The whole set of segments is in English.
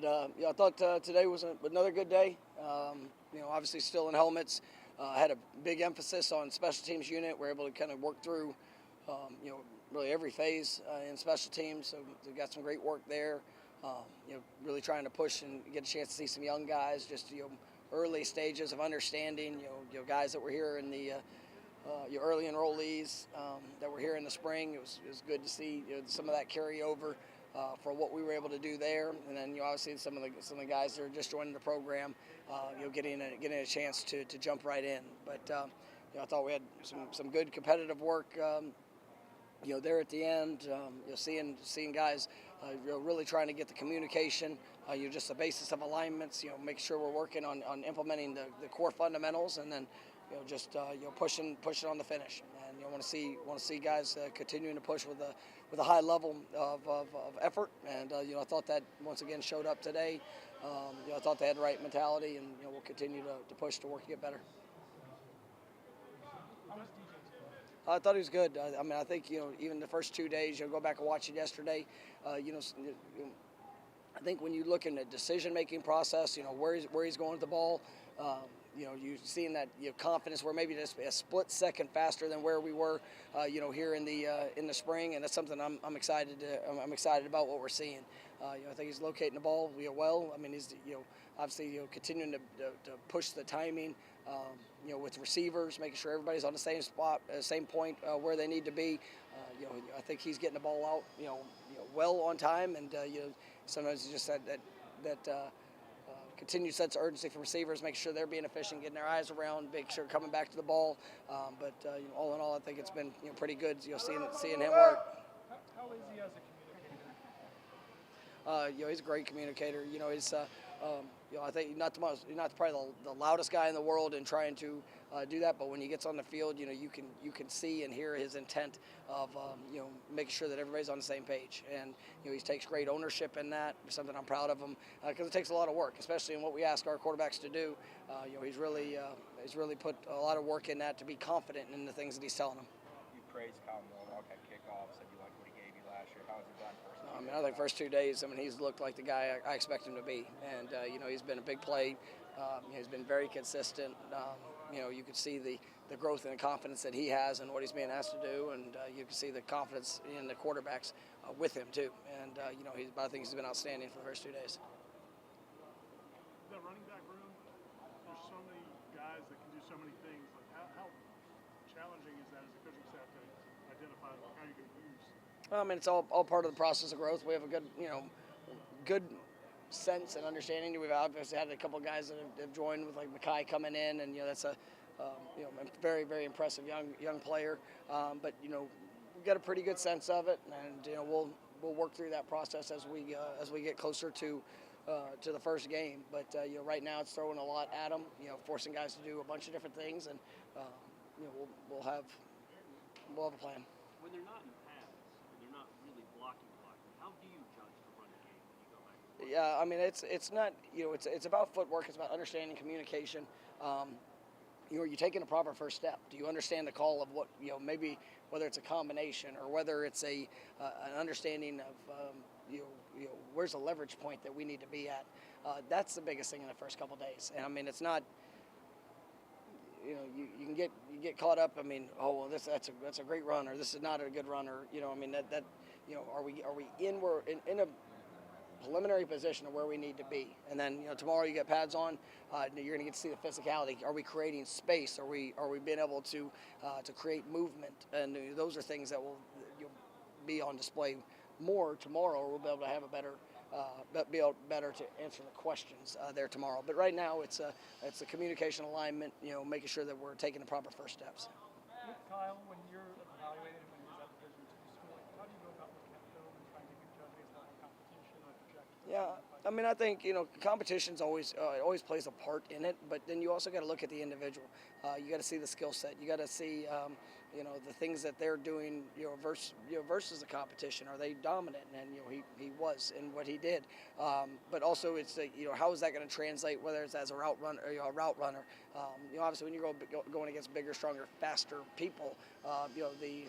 but I thought today was another good day. Obviously still in helmets. Had a big emphasis on special teams unit. We're able to kind of work through, really every phase in special teams. So we got some great work there. Really trying to push and get a chance to see some young guys. Just early stages of understanding. Guys that were here in the your early enrollees that were here in the spring. It was good to see some of that carry over for what we were able to do there, and then obviously some of the guys that are just joining the program, getting a chance to jump right in. But I thought we had some good competitive work. There at the end, seeing guys, really trying to get the communication, just the basis of alignments, make sure we're working on implementing the core fundamentals, and then pushing on the finish. And want to see guys continuing to push with a high level of effort. And I thought that once again showed up today. I thought they had the right mentality, and we'll continue to push to work to get better. I thought he was good. I think even the first 2 days, go back and watch it yesterday. I think when you look in the decision-making process, where he's going with the ball, you're seeing that confidence where maybe just a split second faster than where we were, here in the spring, and that's something I'm excited about what we're seeing. I think he's locating the ball well. He's obviously continuing to push the timing, with receivers, making sure everybody's on the same spot, same point where they need to be. I think he's getting the ball out, well on time, and sometimes it's just that continued sense of urgency for receivers, make sure they're being efficient, getting their eyes around, make sure coming back to the ball. But all in all, I think it's been pretty good. Seeing him work. How is he as a communicator? He's a great communicator. He's I think not probably the loudest guy in the world in trying to do that, but when he gets on the field, you can see and hear his intent of making sure that everybody's on the same page, and he takes great ownership in that. Something I'm proud of him, because it takes a lot of work, especially in what we ask our quarterbacks to do. He's really put a lot of work in that to be confident in the things that he's telling them. You praised Kyle Norvell at kickoff, said you liked what he gave you last year. How has he done first? I think first 2 days, he's looked like the guy I expect him to be, and he's been a big play. He's been very consistent. You can see the growth and the confidence that he has and what he's being asked to do, and you can see the confidence in the quarterbacks with him too. And I think he's been outstanding for the first 2 days. The running back room, there's so many guys that can do so many things. Like how challenging is that as a coaching staff to identify how you can use? It's all part of the process of growth. We have a good sense and understanding. We've obviously had a couple of guys that have joined with, like Mackay coming in, and that's a very, very impressive young player. But we've got a pretty good sense of it, and we'll work through that process as we get closer to the first game. But right now it's throwing a lot at them, forcing guys to do a bunch of different things, and we'll have a plan. When they're not in pads, and they're not really blocking, how do you judge the run game when you go back? Yeah, it's not, it's about footwork. It's about understanding communication. You're taking a proper first step. Do you understand the call of what, maybe whether it's a combination or whether it's an understanding of, where's the leverage point that we need to be at? That's the biggest thing in the first couple of days. And it's not, you can get caught up. That's a great run, or this is not a good run, or are we in a preliminary position of where we need to be, and then tomorrow you get pads on, you're going to get to see the physicality. Are we creating space? Are we being able to create movement? And those are things that will be on display more tomorrow. We'll be able to have better to answer the questions there tomorrow. But right now it's a communication alignment, making sure that we're taking the proper first steps. With Kyle, when you're evaluated when he's at Division II school, how do you go about looking at film and trying to get judged based on competition or trajectory? Yeah, I think competition's always plays a part in it, but then you also got to look at the individual. You got to see the skill set. You got to see the things that they're doing versus the competition. Are they dominant? And he was in what he did. But also it's how is that going to translate, whether it's as a route runner. Obviously when you're going against bigger, stronger, faster people, the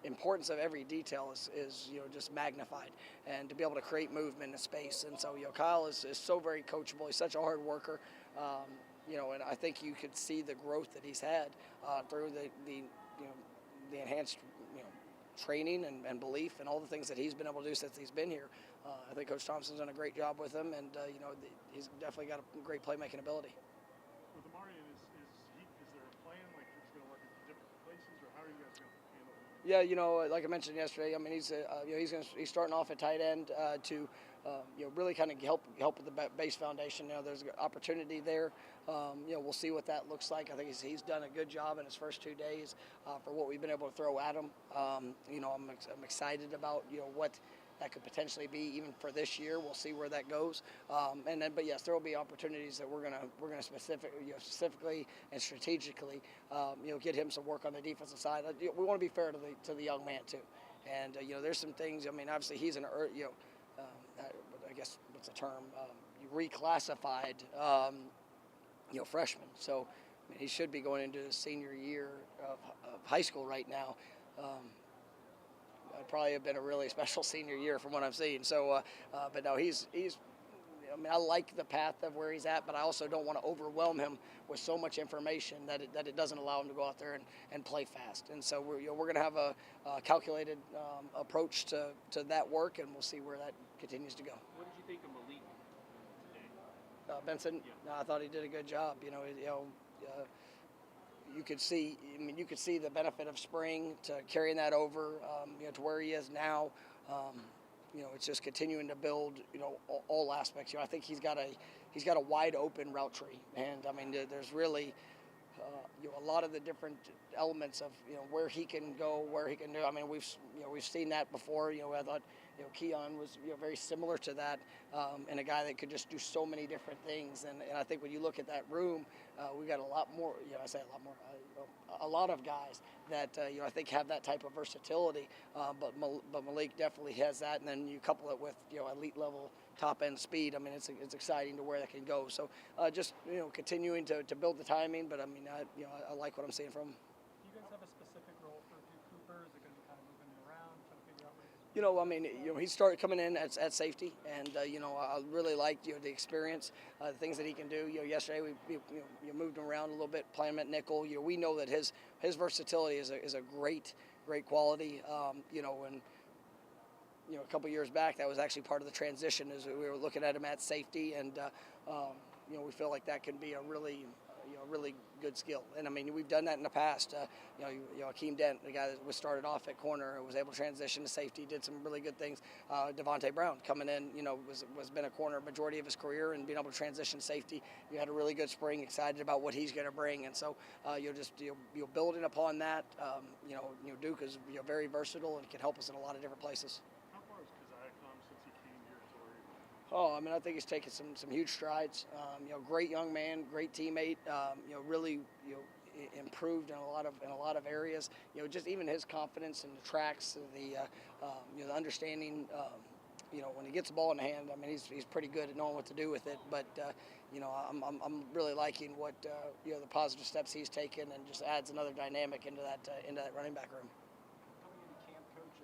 importance of every detail is just magnified, and to be able to create movement in space. And so Kyle is so very coachable. He's such a hard worker. And I think you could see the growth that he's had through the enhanced training and belief and all the things that he's been able to do since he's been here. I think Coach Thompson's done a great job with him, and he's definitely got a great playmaking ability. With Amarian, is there a plan like he's going to work at different places, or how are you guys going to handle it? Yeah, like I mentioned yesterday, I mean he's starting off at tight end to really kind of help with the base foundation. There's an opportunity there. We'll see what that looks like. I think he's done a good job in his first 2 days for what we've been able to throw at him. I'm excited about what that could potentially be even for this year. We'll see where that goes. But yes, there will be opportunities that we're gonna specifically and strategically get him some work on the defensive side. We want to be fair to the young man too. And there's some things. I mean, obviously he's I guess what's the term? Reclassified freshman. So I mean, he should be going into his senior year of high school right now. It'd probably have been a really special senior year from what I've seen. So, but no, he's. I mean, I like the path of where he's at, but I also don't want to overwhelm him with so much information that it doesn't allow him to go out there and play fast. And so we're going to have a calculated approach to that work, and we'll see where that continues to go. What did you think of Malik today? Benson, Yeah. no, I thought he did a good job. You could see. I mean, you could see the benefit of spring to carrying that over, to where he is now. It's just continuing to build, all aspects. I think he's got a wide open route tree, and I mean, there's really, a lot of the different elements of where he can go, where he can do. I mean, we've seen that before. I thought Keon was very similar to that, and a guy that could just do so many different things. And I think when you look at that room, we got a lot more. I say a lot more. A lot of guys that I think have that type of versatility, but Malik definitely has that. And then you couple it with elite level top end speed. I mean, it's exciting to where that can go. So just continuing to build the timing. But I mean, I like what I'm seeing from him. Do you guys have a specific role for Duke Cooper? Is it going to be kind of moving him around, trying to figure out where He started coming in at safety, and I really liked the experience, the things that he can do. Yesterday we moved him around a little bit, playing him at nickel. We know that his versatility is a great quality. And a couple years back, that was actually part of the transition, as we were looking at him at safety, and we feel like that can be a really good skill. And I mean, we've done that in the past. Akeem Dent, the guy that was started off at corner, was able to transition to safety, did some really good things. Devontae Brown coming in, was been a corner majority of his career, and being able to transition to safety. You had a really good spring, excited about what he's going to bring, and so you're building upon that. Duke is very versatile and can help us in a lot of different places. How far has Keziah come since he came here to where he is? Oh, I mean, I think he's taken some huge strides. Great young man, great teammate. Really, improved in a lot of areas. Just even his confidence in the tracks, the understanding. When he gets the ball in the hand, I mean, he's pretty good at knowing what to do with it. But I'm really liking what the positive steps he's taken, and just adds another dynamic into that running back room. Coming into camp, Coach,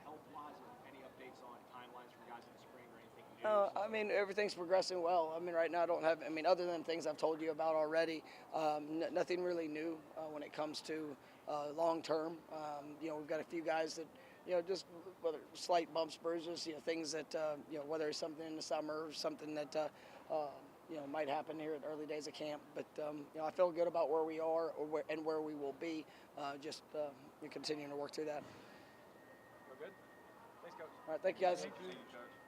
health-wise, any updates on timelines for guys in the spring or anything new? I mean, everything's progressing well. I mean, right now I don't have. I mean, other than things I've told you about already, nothing really new when it comes to long term. We've got a few guys that. Just whether slight bumps, bruises, things that, whether it's something in the summer or something that, might happen here at early days of camp. But, I feel good about where we are and where we will be, just continuing to work through that. We're good? Thanks, Coach. All right, thank you, guys. Thank you, Coach.